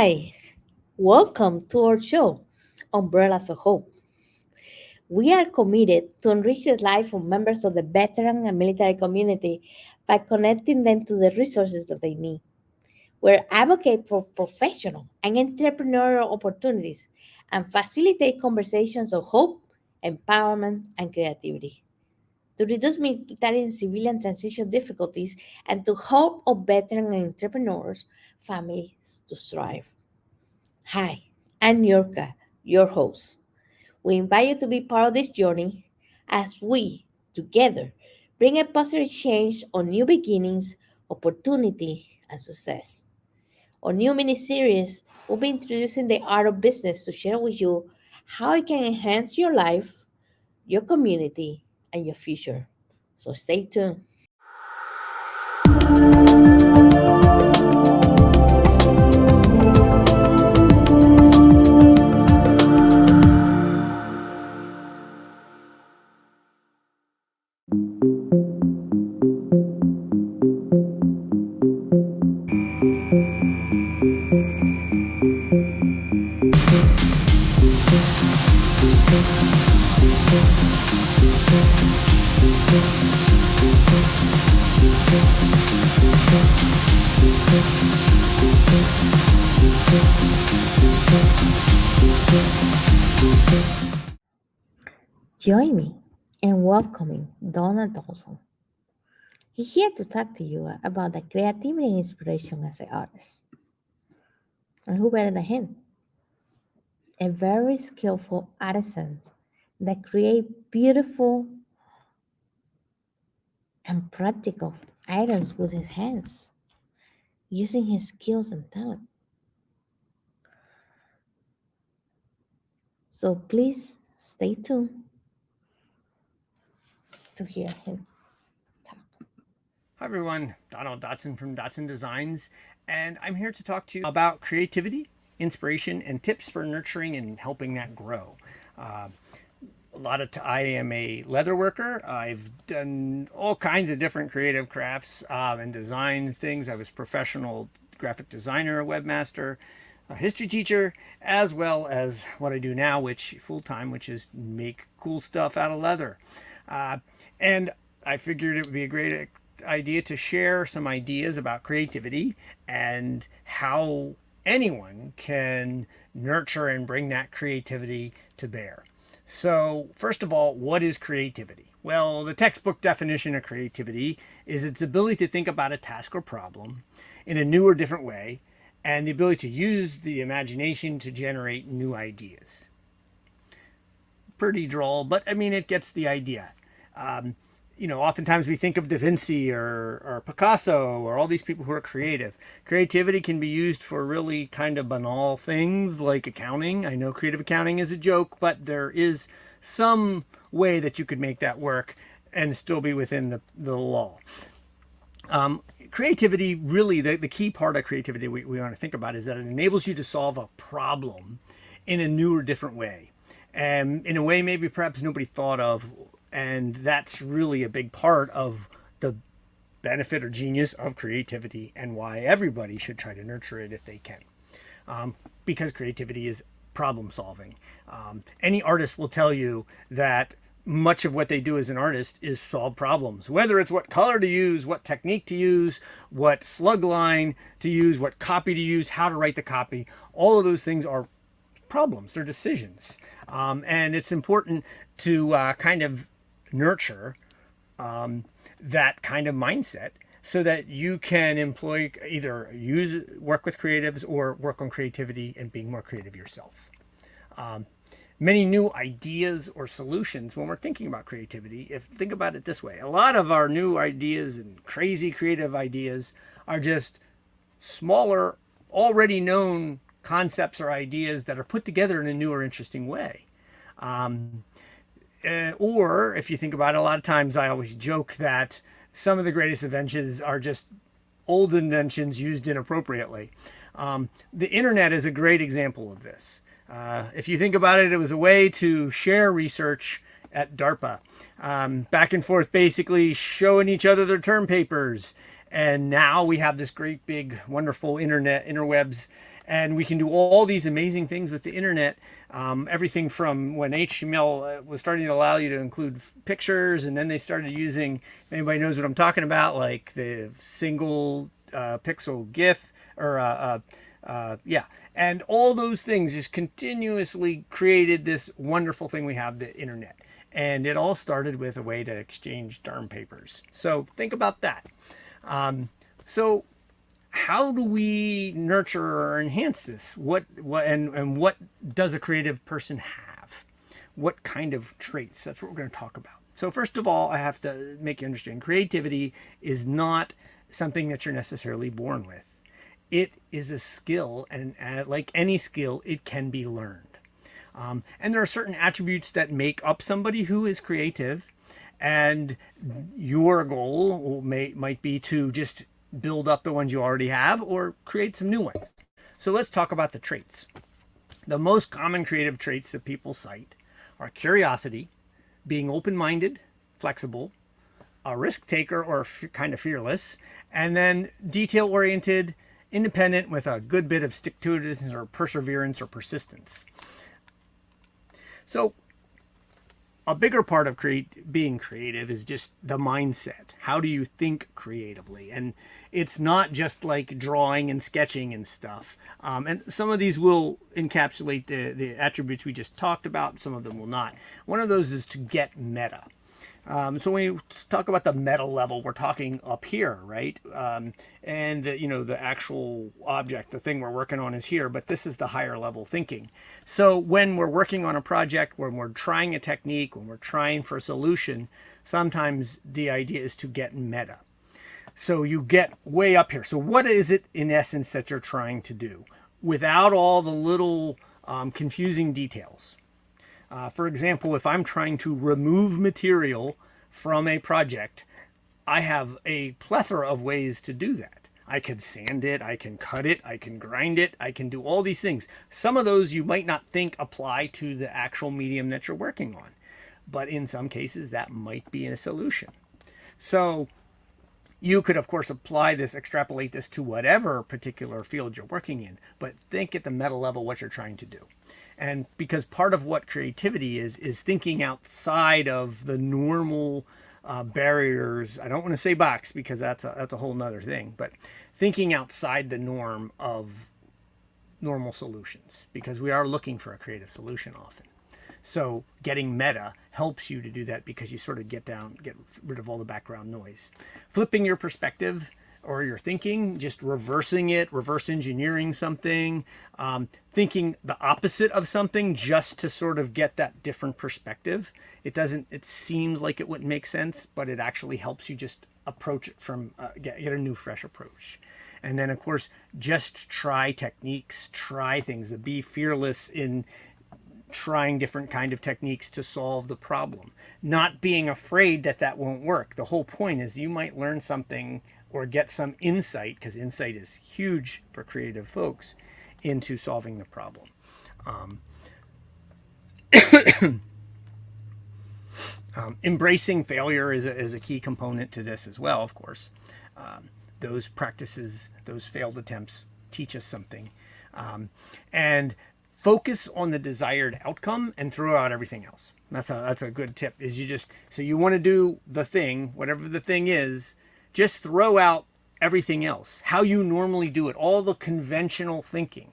Hi, welcome to our show, Umbrellas of Hope. We are committed to enrich the life of members of the veteran and military community by connecting them to the resources that they need. We advocate for professional and entrepreneurial opportunities and facilitate conversations of hope, empowerment, and creativity to reduce military and civilian transition difficulties and to help our veteran and entrepreneurs families to thrive. Hi, I'm Niurka, your host. We invite you to be part of this journey as we, together, bring a positive change on new beginnings, opportunity, and success. Our new mini series will be introducing the art of business to share with you how it can enhance your life, your community, and your future. So stay tuned. Join me in welcoming Donald Dodson. He's here to talk to you about the creativity and inspiration as an artist. And who better than him? A very skillful artisan that create beautiful and practical items with his hands, using his skills and talent. So please stay tuned to hear him talk. Hi everyone, Donald Dodson from Dodson Designs, and I'm here to talk to you about creativity, inspiration, and tips for nurturing and helping that grow. I am a leather worker. I've done all kinds of different creative crafts and design things. I was professional graphic designer, a webmaster, a history teacher, as well as what I do now, which full time, which is make cool stuff out of leather. And I figured it would be a great idea to share some ideas about creativity and how anyone can nurture and bring that creativity to bear. So, first of all, what is creativity? Well, the textbook definition of creativity is its ability to think about a task or problem in a new or different way and the ability to use the imagination to generate new ideas. Pretty droll, but I mean, it gets the idea. Oftentimes we think of Da Vinci or Picasso or all these people who are creative. Creativity can be used for really kind of banal things like accounting. I know creative accounting is a joke, but there is some way that you could make that work and still be within the law. Creativity, really, the key part of creativity we want to think about is that it enables you to solve a problem in a new or different way. And in a way maybe perhaps nobody thought of. And that's really a big part of the benefit or genius of creativity and why everybody should try to nurture it if they can. Because creativity is problem solving. Any artist will tell you that much of what they do as an artist is solve problems, whether it's what color to use, what technique to use, what slug line to use, what copy to use, how to write the copy. All of those things are problems, they're decisions. And it's important to kind of nurture that kind of mindset so that you can employ work with creatives or work on creativity and being more creative yourself. Many new ideas or solutions when we're thinking about creativity, think about it this way, a lot of our new ideas and crazy creative ideas are just smaller, already known concepts or ideas that are put together in a new or interesting way. Or if you think about it, a lot of times I always joke that some of the greatest inventions are just old inventions used inappropriately. The internet is a great example of this. If you think about it, it was a way to share research at DARPA, back and forth, basically showing each other their term papers. And now we have this great big wonderful interwebs, And we can do all these amazing things with the internet. Everything from when HTML was starting to allow you to include pictures, and then they started using, if anybody knows what I'm talking about, like the single pixel GIF or yeah, and all those things just continuously created this wonderful thing we have, the internet. And it all started with a way to exchange darn papers. So think about that. So how do we nurture or enhance this? What and what does a creative person have? What kind of traits? That's what we're going to talk about. So first of all, I have to make you understand creativity is not something that you're necessarily born with. It is a skill, and like any skill, it can be learned. And there are certain attributes that make up somebody who is creative, and your goal might be to just build up the ones you already have or create some new ones. So let's talk about the traits. The most common creative traits that people cite are curiosity, being open-minded, flexible, a risk taker or kind of fearless, and then detail-oriented, independent with a good bit of stick-to-itiveness or perseverance or persistence. So a bigger part of being creative is just the mindset. How do you think creatively? And it's not just like drawing and sketching and stuff. And some of these will encapsulate the attributes we just talked about. Some of them will not. One of those is to get meta. So when you talk about the meta level, we're talking up here, right? And the actual object, the thing we're working on is here, but this is the higher level thinking. So when we're working on a project, when we're trying a technique, when we're trying for a solution, sometimes the idea is to get meta. So you get way up here. So what is it in essence that you're trying to do without all the little confusing details? For example, if I'm trying to remove material from a project, I have a plethora of ways to do that. I can sand it, I can cut it, I can grind it, I can do all these things. Some of those you might not think apply to the actual medium that you're working on, but in some cases that might be a solution. So you could, of course, apply this, extrapolate this to whatever particular field you're working in, but think at the meta level what you're trying to do. And because part of what creativity is thinking outside of the normal barriers. I don't want to say box because that's a whole nother thing, but thinking outside the norm of normal solutions, because we are looking for a creative solution often. So getting meta helps you to do that because you sort of get rid of all the background noise. Flipping your perspective or your thinking, just reversing it, reverse engineering something, thinking the opposite of something just to sort of get that different perspective. It seems like it wouldn't make sense, but it actually helps you just approach it from, get a new, fresh approach. And then, of course, just try techniques, try things, be fearless in trying different kind of techniques to solve the problem, not being afraid that that won't work. The whole point is you might learn something or get some insight, because insight is huge for creative folks, into solving the problem. Embracing failure is a key component to this as well, of course. Those practices, those failed attempts teach us something. And focus on the desired outcome and throw out everything else. That's a good tip, is so you want to do the thing, whatever the thing is, just throw out everything else, how you normally do it, all the conventional thinking,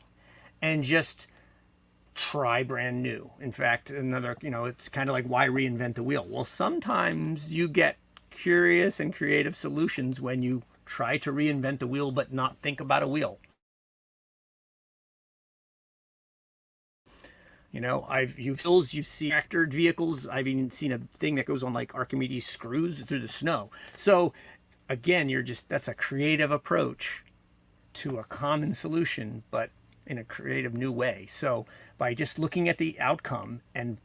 and just try brand new. In fact, it's kind of like, why reinvent the wheel? Well, sometimes you get curious and creative solutions when you try to reinvent the wheel but not think about a wheel. You've seen tractored vehicles. I've even seen a thing that goes on like Archimedes screws through the snow. So again, that's a creative approach to a common solution, but in a creative new way. So by just looking at the outcome and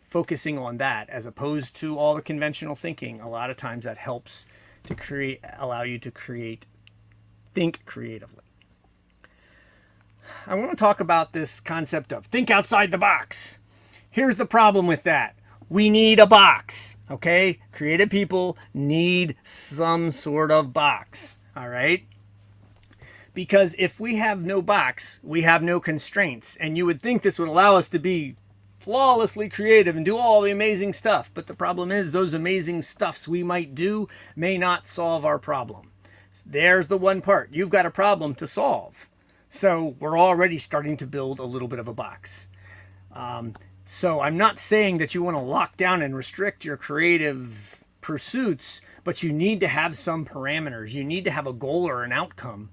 focusing on that, as opposed to all the conventional thinking, a lot of times that helps to allow you to think creatively. I want to talk about this concept of think outside the box. Here's the problem with that. We need a box, okay? Creative people need some sort of box, all right? Because if we have no box, we have no constraints. And you would think this would allow us to be flawlessly creative and do all the amazing stuff. But the problem is those amazing stuffs we might do may not solve our problem. There's the one part. You've got a problem to solve. So we're already starting to build a little bit of a box. So I'm not saying that you want to lock down and restrict your creative pursuits, but you need to have some parameters. You need to have a goal or an outcome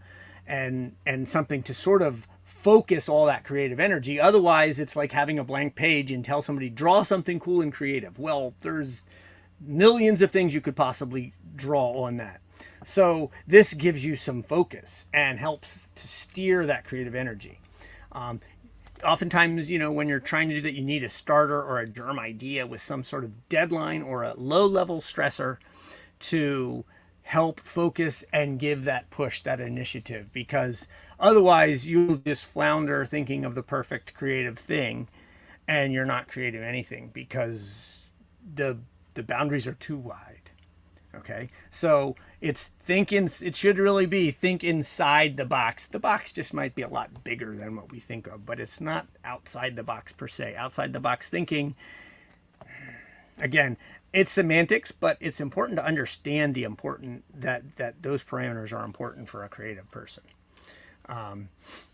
and something to sort of focus all that creative energy. Otherwise, it's like having a blank page and tell somebody, draw something cool and creative. Well, there's millions of things you could possibly draw on that. So this gives you some focus and helps to steer that creative energy. Oftentimes, when you're trying to do that, you need a starter or a germ idea with some sort of deadline or a low-level stressor to help focus and give that push, that initiative, because otherwise you'll just flounder thinking of the perfect creative thing and you're not creating anything because the boundaries are too wide. Okay, so it should really be think inside the box. The box just might be a lot bigger than what we think of, but it's not outside the box per se. Outside the box thinking, again, it's semantics, but it's important to understand that those parameters are important for a creative person.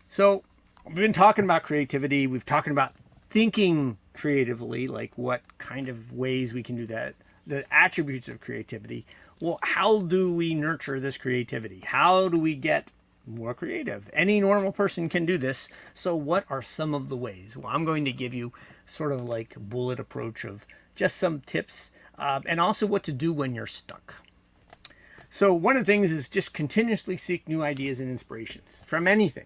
So we've been talking about creativity. We've talking about thinking creatively, like what kind of ways we can do that, the attributes of creativity. Well, how do we nurture this creativity? How do we get more creative? Any normal person can do this. So what are some of the ways? Well, I'm going to give you sort of like a bullet approach of just some tips and also what to do when you're stuck. So one of the things is just continuously seek new ideas and inspirations from anything.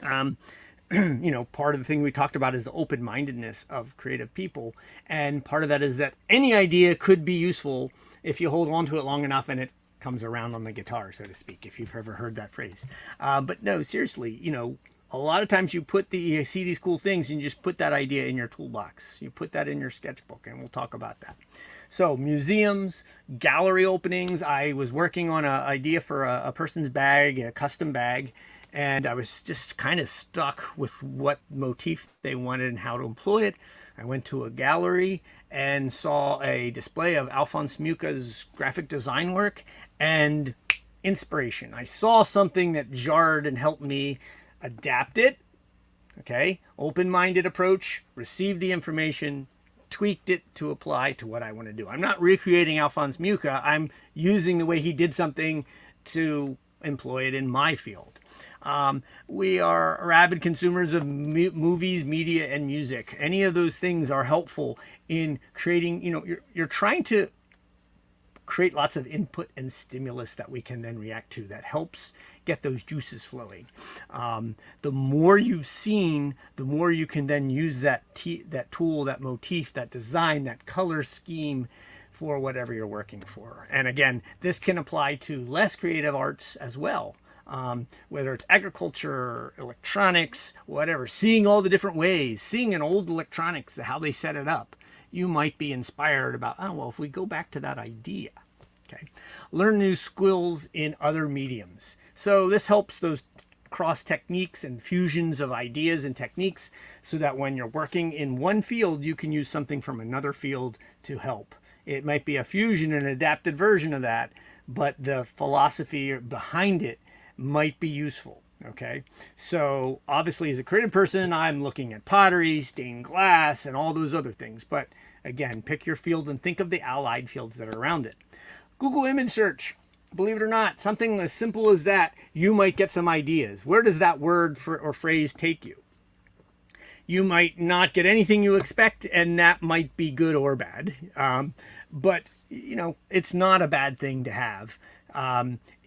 Part of the thing we talked about is the open-mindedness of creative people. And part of that is that any idea could be useful if you hold on to it long enough and it comes around on the guitar, so to speak, if you've ever heard that phrase. But no, seriously, a lot of times you see these cool things and you just put that idea in your toolbox. You put that in your sketchbook, and we'll talk about that. So museums, gallery openings. I was working on an idea for a person's bag, a custom bag, and I was just kind of stuck with what motif they wanted and how to employ it. I went to a gallery and saw a display of Alphonse Mucha's graphic design work and inspiration. I saw something that jarred and helped me adapt it. Okay, open-minded approach, received the information, tweaked it to apply to what I want to do. I'm not recreating Alphonse Mucha. I'm using the way he did something to employ it in my field. We are rabid consumers of movies, media, and music. Any of those things are helpful in creating, you're trying to create lots of input and stimulus that we can then react to that helps get those juices flowing. The more you've seen, the more you can then use that tool, that motif, that design, that color scheme for whatever you're working for. And again, this can apply to less creative arts as well. Whether it's agriculture, electronics, whatever, seeing all the different ways, seeing an old electronics, how they set it up, you might be inspired about, if we go back to that idea. Okay. Learn new skills in other mediums. So this helps those cross techniques and fusions of ideas and techniques so that when you're working in one field, you can use something from another field to help. It might be a fusion, an adapted version of that, but the philosophy behind it might be useful. Okay, so obviously as a creative person, I'm looking at pottery, stained glass, and all those other things. But again, pick your field and think of the allied fields that are around it. Google image search. Believe it or not, something as simple as that, you might get some ideas. Where does that word or phrase take you? You might not get anything you expect, and that might be good or bad. But it's not a bad thing to have.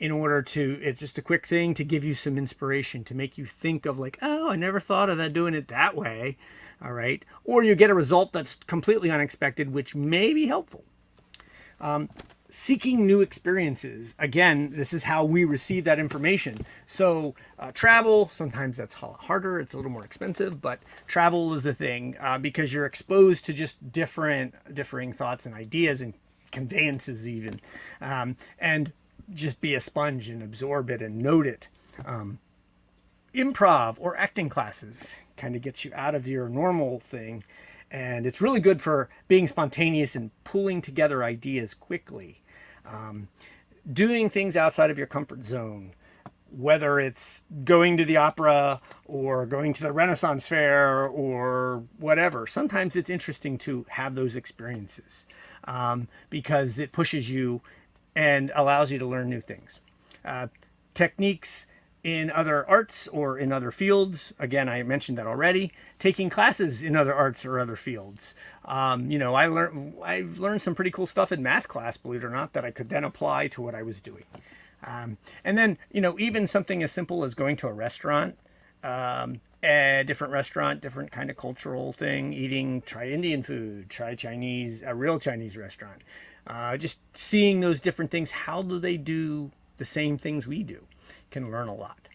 It's just a quick thing to give you some inspiration, to make you think of I never thought of that, doing it that way. All right. Or you get a result that's completely unexpected, which may be helpful. Seeking new experiences. Again, this is how we receive that information. So travel, sometimes that's harder. It's a little more expensive, but travel is the thing because you're exposed to just differing thoughts and ideas and conveyances even. And just be a sponge and absorb it and note it. Improv or acting classes kind of gets you out of your normal thing. And it's really good for being spontaneous and pulling together ideas quickly. Doing things outside of your comfort zone, whether it's going to the opera or going to the Renaissance Fair or whatever. Sometimes it's interesting to have those experiences because it pushes you and allows you to learn new things. Techniques in other arts or in other fields. Again, I mentioned that already. Taking classes in other arts or other fields. I've learned some pretty cool stuff in math class, believe it or not, that I could then apply to what I was doing. And then, even something as simple as going to a restaurant, a different restaurant, different kind of cultural thing, try Indian food, try Chinese, a real Chinese restaurant. Just seeing those different things. How do they do the same things we do? Can learn a lot.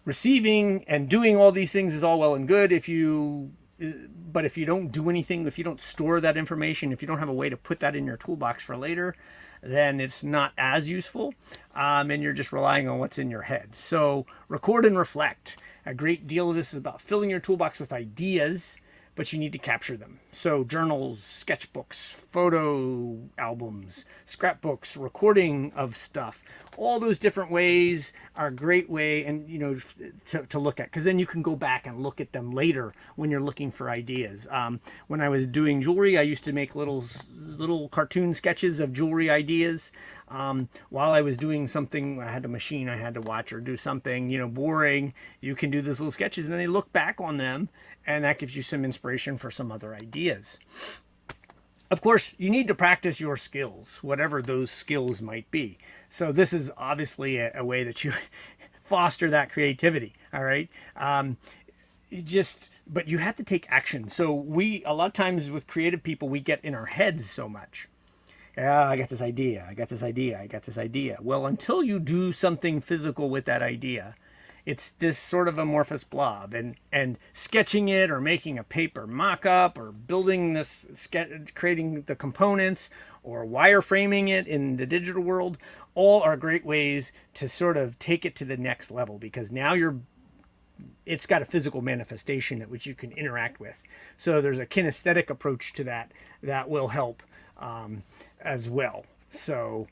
Receiving and doing all these things is all well and good but if you don't do anything, if you don't store that information, if you don't have a way to put that in your toolbox for later, then it's not as useful, and you're just relying on what's in your head. So record and reflect. A great deal of this is about filling your toolbox with ideas, but you need to capture them. So journals, sketchbooks, photo albums, scrapbooks, recording of stuff, all those different ways are a great way and to look at, because then you can go back and look at them later when you're looking for ideas. When I was doing jewelry, I used to make little cartoon sketches of jewelry ideas. While I was doing something, I had a machine I had to watch or do something, boring, you can do those little sketches and then they look back on them and that gives you some inspiration for some other ideas. Of course, you need to practice your skills, whatever those skills might be. So this is obviously a way that you foster that creativity. All right. But you have to take action. So a lot of times with creative people, we get in our heads so much. Yeah, I got this idea. I got this idea. I got this idea. Well, until you do something physical with that idea, it's this sort of amorphous blob, and sketching it or making a paper mock-up or building this, creating the components or wireframing it in the digital world, all are great ways to sort of take it to the next level, because now it's got a physical manifestation at which you can interact with. So there's a kinesthetic approach to that will help as well. So,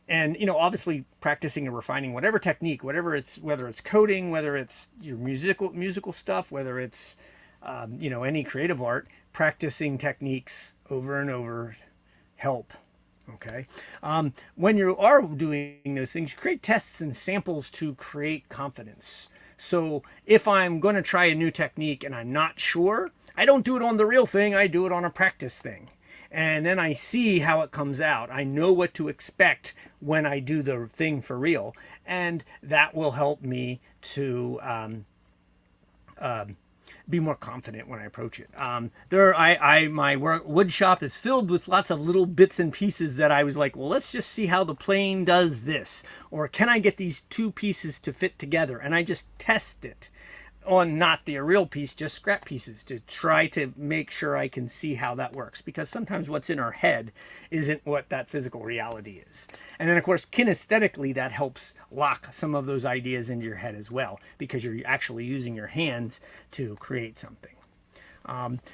and obviously practicing and refining whatever technique, whether it's coding, whether it's your musical stuff, whether it's any creative art, practicing techniques over and over help. Okay. When you are doing those things, you create tests and samples to create confidence. So if I'm going to try a new technique and I'm not sure, I don't do it on the real thing. I do it on a practice thing. And then I see how it comes out. I know what to expect when I do the thing for real. And that will help me to be more confident when I approach it. My wood shop is filled with lots of little bits and pieces that I was like, well, let's just see how the plane does this. Or can I get these two pieces to fit together? And I just test it on not the real piece, just scrap pieces, to try to make sure I can see how that works. Because sometimes what's in our head isn't what that physical reality is. And then, of course, kinesthetically, that helps lock some of those ideas into your head as well, because you're actually using your hands to create something.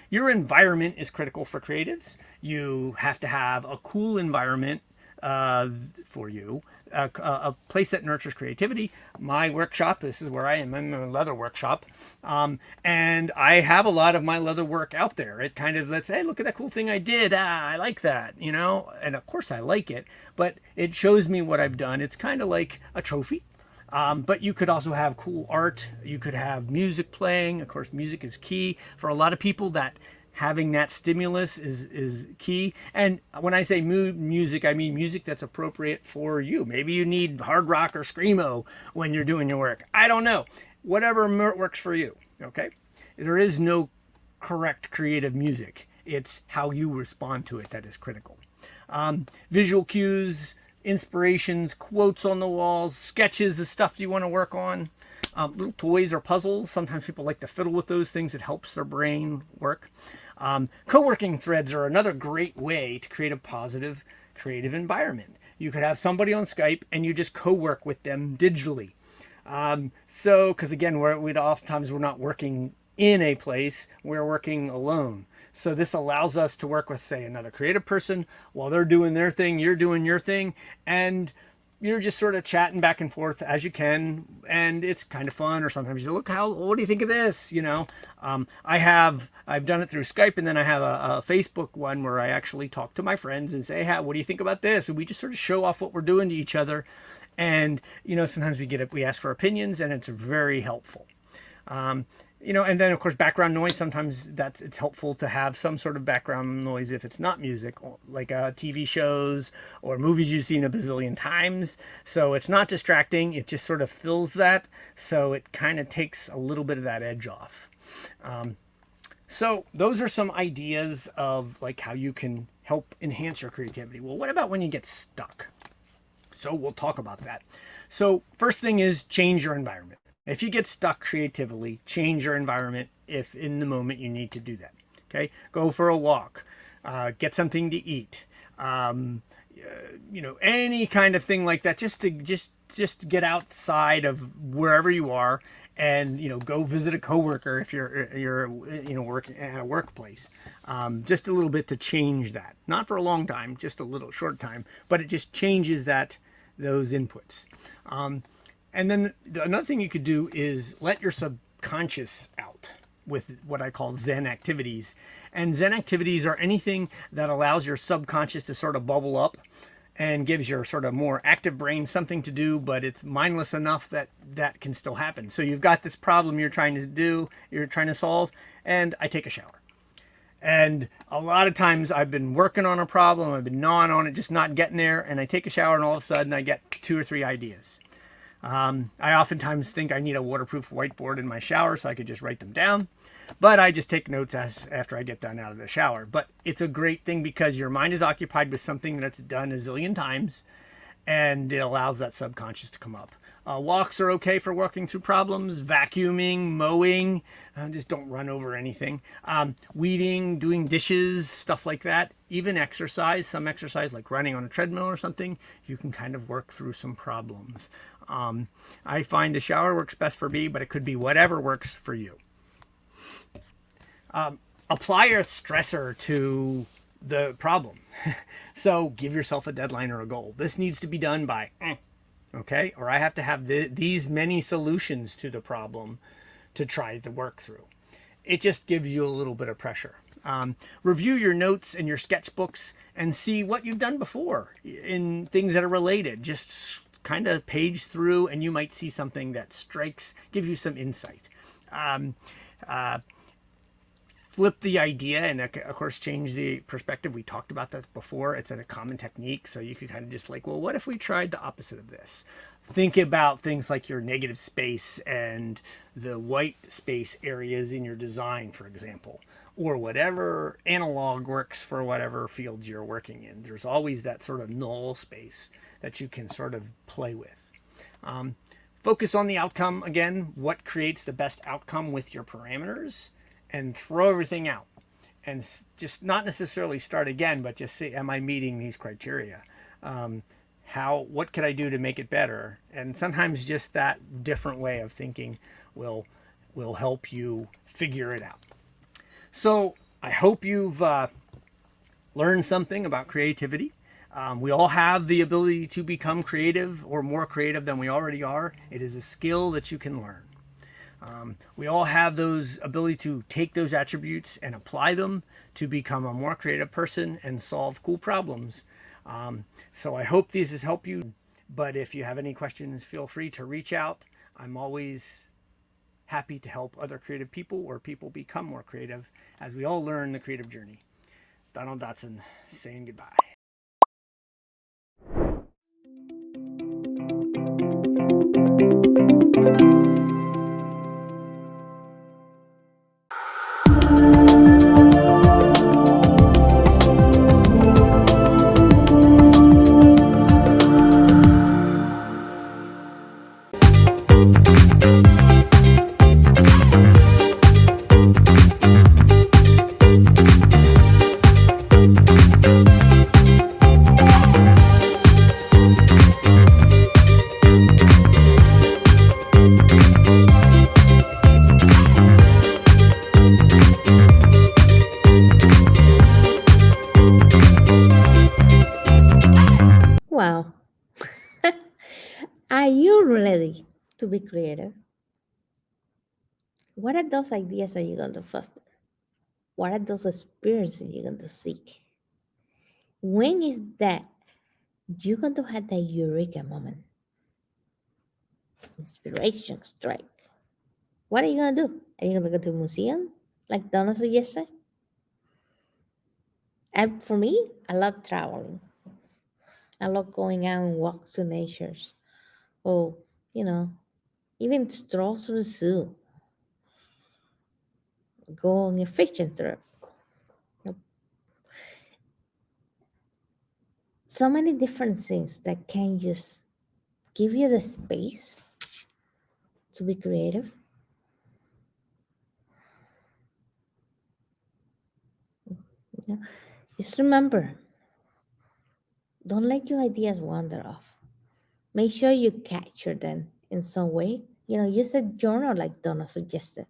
Your environment is critical for creatives. You have to have a cool environment for you, a place that nurtures creativity. My workshop, this is where I am. I'm in a leather workshop, and I have a lot of my leather work out there. It kind of lets, hey, look at that cool thing I did. I like that, and of course I like it, but it shows me what I've done. It's kind of like a trophy. But you could also have cool art. You could have music playing. Of course, music is key for a lot of people. That having that stimulus is key. And when I say music, I mean music that's appropriate for you. Maybe you need hard rock or screamo when you're doing your work. I don't know. Whatever works for you, okay? There is no correct creative music. It's how you respond to it that is critical. Visual cues, inspirations, quotes on the walls, sketches of stuff you want to work on. Little toys or puzzles. Sometimes people like to fiddle with those things. It helps their brain work. Co-working threads are another great way to create a positive creative environment. You could have somebody on Skype and you just co-work with them digitally. So, because again, oftentimes we're not working in a place, we're working alone. So this allows us to work with, say, another creative person while they're doing their thing, you're doing your thing, and you're just sort of chatting back and forth as you can, and it's kind of fun. Or sometimes you look, what do you think of this? I've done it through Skype, and then I have a Facebook one where I actually talk to my friends and say, hey, what do you think about this? And we just sort of show off what we're doing to each other. And, sometimes we ask for opinions, and it's very helpful. And then of course background noise, sometimes it's helpful to have some sort of background noise if it's not music, like TV shows or movies you've seen a bazillion times. So it's not distracting, it just sort of fills that, so it kind of takes a little bit of that edge off. So those are some ideas of like how you can help enhance your creativity. Well, what about when you get stuck? So we'll talk about that. So first thing is change your environment. If you get stuck creatively, change your environment if in the moment you need to do that. Okay, go for a walk, get something to eat, any kind of thing like that. Just to get outside of wherever you are, and go visit a coworker if you're working at a workplace. Just a little bit to change that. Not for a long time, just a little short time, but it just changes those inputs. And then another thing you could do is let your subconscious out with what I call Zen activities. And Zen activities are anything that allows your subconscious to sort of bubble up and gives your sort of more active brain something to do, but it's mindless enough that can still happen. So you've got this problem you're trying to solve, and I take a shower. And a lot of times I've been working on a problem, I've been gnawing on it, just not getting there, and I take a shower and all of a sudden I get 2 or 3 ideas. I oftentimes think I need a waterproof whiteboard in my shower so I could just write them down, but I just take notes after I get done out of the shower. But it's a great thing because your mind is occupied with something that's done a zillion times, and it allows that subconscious to come up. Walks are okay for working through problems, vacuuming, mowing, just don't run over anything. Weeding, doing dishes, stuff like that. Even exercise, some exercise like running on a treadmill or something, you can kind of work through some problems. I find the shower works best for me, but it could be whatever works for you. Apply a stressor to the problem. So give yourself a deadline or a goal. This needs to be done by, okay? Or I have to have these many solutions to the problem to try to work through. It just gives you a little bit of pressure. Review your notes and your sketchbooks and see what you've done before in things that are related. Just kind of page through and you might see something that gives you some insight. Flip the idea and of course change the perspective. We talked about that before. It's a common technique. So you could kind of just like, well, what if we tried the opposite of this? Think about things like your negative space and the white space areas in your design, for example, or whatever analog works for whatever field you're working in. There's always that sort of null space that you can sort of play with. Focus on the outcome again, what creates the best outcome with your parameters, and throw everything out. And just not necessarily start again, but just say, am I meeting these criteria? What could I do to make it better? And sometimes just that different way of thinking will help you figure it out. So I hope you've learned something about creativity. We all have the ability to become creative or more creative than we already are. It is a skill that you can learn. We all have those ability to take those attributes and apply them to become a more creative person and solve cool problems. So I hope these has helped you. But if you have any questions, feel free to reach out. I'm always happy to help other creative people or people become more creative as we all learn the creative journey. Donald Dodson saying goodbye. Are you ready to be creative? What are those ideas that you're going to foster? What are those experiences you're going to seek? When is that you're going to have that eureka moment? Inspiration strike. What are you going to do? Are you going to go to a museum like Donna suggested? And for me, I love traveling. I love going out and walks to natures. Or, you know, even strolls to the zoo. Go on a fishing trip. So many different things that can just give you the space to be creative. You know, just remember, don't let your ideas wander off. Make sure you capture them in some way. Use a journal like Donna suggested.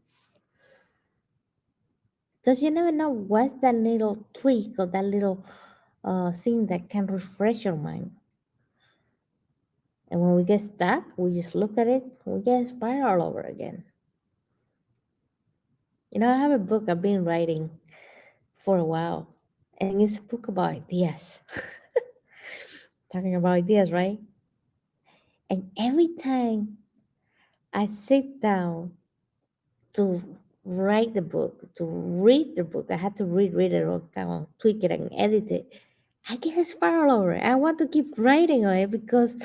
Because you never know what that little tweak or that little thing that can refresh your mind. And when we get stuck, we just look at it, we get inspired all over again. I have a book I've been writing for a while, and it's a book about ideas. Talking about ideas, right? And every time I sit down to write the book, to read the book, I had to reread it all the time, tweak it and edit it. I get inspired all over it. I want to keep writing on it because,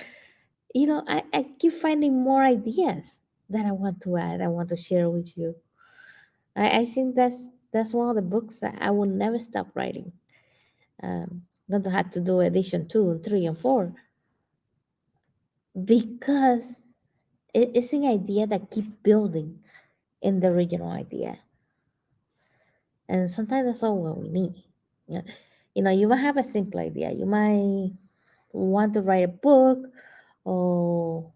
I keep finding more ideas that I want to add, I want to share with you. I think that's one of the books that I will never stop writing. Going to have to do edition 2 and 3 and 4 because it's an idea that keep building in the original idea. And sometimes that's all what we need. Yeah. You might have a simple idea. You might want to write a book or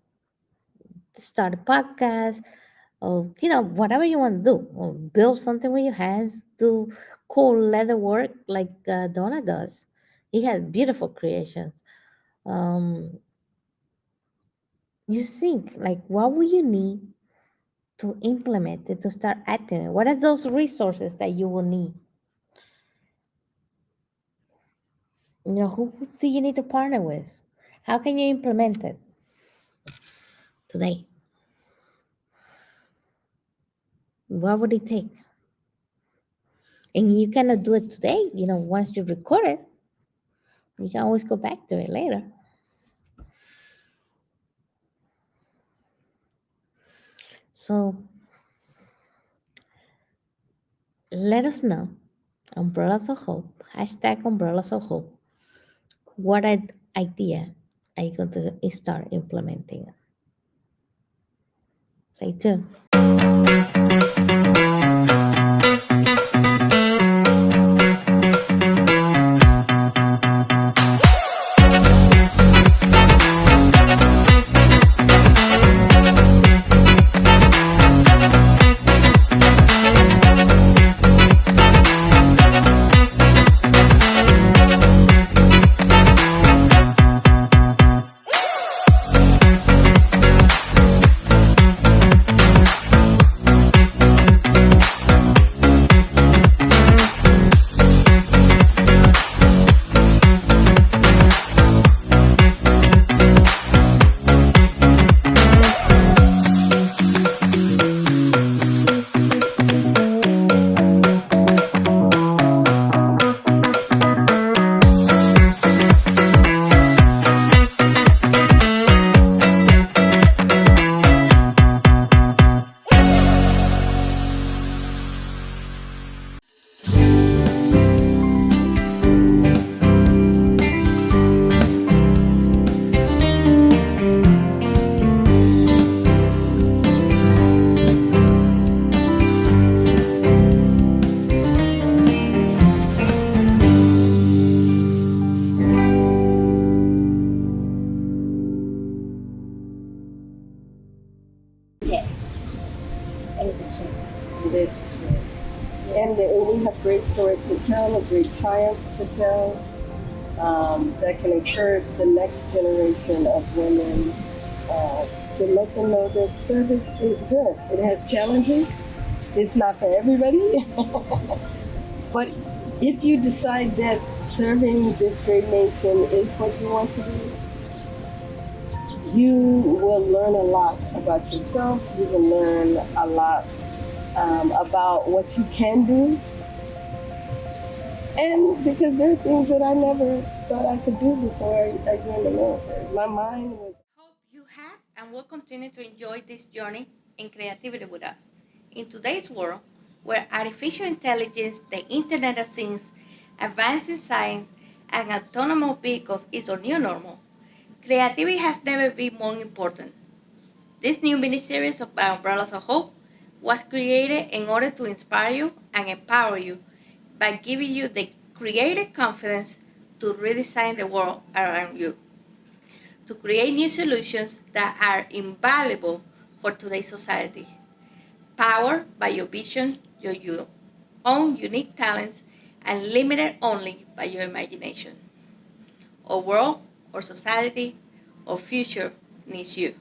start a podcast or, whatever you want to do. Or build something with your hands, do cool leather work like Donna does. He has beautiful creations. You think, like, what will you need to implement it, to start acting it? What are those resources that you will need? Who do you need to partner with? How can you implement it today? What would it take? And you cannot do it today. Once you record it, you can always go back to it later. So let us know. Umbrellas of Hope, hashtag Umbrellas of Hope. What idea are you going to start implementing? Stay tuned. It is. And we have great stories to tell, great triumphs to tell, that can encourage the next generation of women to let them know that service is good. It has challenges. It's not for everybody. But if you decide that serving this great nation is what you want to do, you will learn a lot about yourself. You will learn a lot about what you can do. And because there are things that I never thought I could do before I joined the military. My mind was. Hope you have and will continue to enjoy this journey in creativity with us. In today's world, where artificial intelligence, the Internet of Things, advancing science, and autonomous vehicles is our new normal, creativity has never been more important. This new miniseries of By Umbrellas of Hope was created in order to inspire you and empower you by giving you the creative confidence to redesign the world around you, to create new solutions that are invaluable for today's society, powered by your vision, your own unique talents, and limited only by your imagination. Our world, our society, our future needs you.